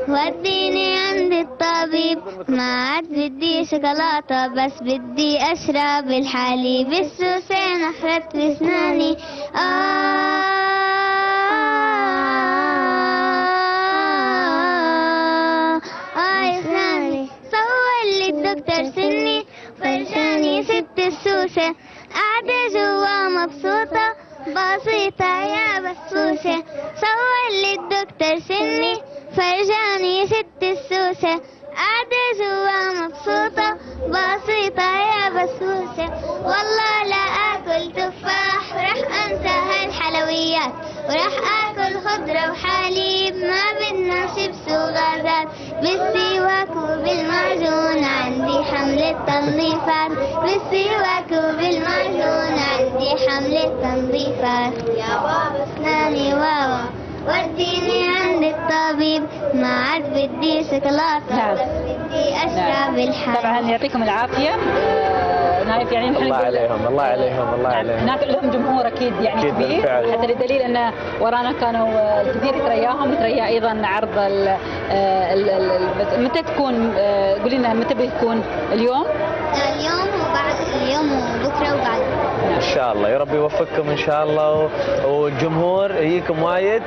وديني عند الطبيب، ما عاد بدي شوكولاتة بس بدي أشرب الحليب. السوسين أخرت بسناني يا سناني. صور لي الدكتور سني فرجاني ست السوسة، قاعدة جوا مبسوطة بسيطة يا بسوسة. صور لي الدكتور سني فرجاني ست السوسة، قاعدة جوا مبسوطة بسيطة يا بسوسة. والله لا آكل تفاح وراح أنسى هالحلويات، وراح آكل خضرة وحليب، ما بدنا شيبس وغازات. بالسواك وبالمعجون عندي حملة تنظيفات، بالسواك وبالمعجون عندي حملة تنظيفات. يا بابا اسناني واوا وديني عند الطبيب، ما عاد بدي شوكولاتة بس بدي أشرب الحليب. طبعا يعطيكم العافية نايف، يعني الله عليهم الله عليهم الله عليهم. هناك لهم جمهور اكيد يعني أكيد كبير، بالفعل. حتى للدليل ان ورانا كانوا الجزيره يترياهم، يتريا ايضا عرض متى تكون؟ قولي لنا متى بيكون؟ اليوم وبعد اليوم وبكره وبعد. ان شاء الله، يا رب يوفقكم ان شاء الله، والجمهور يجيكم وايد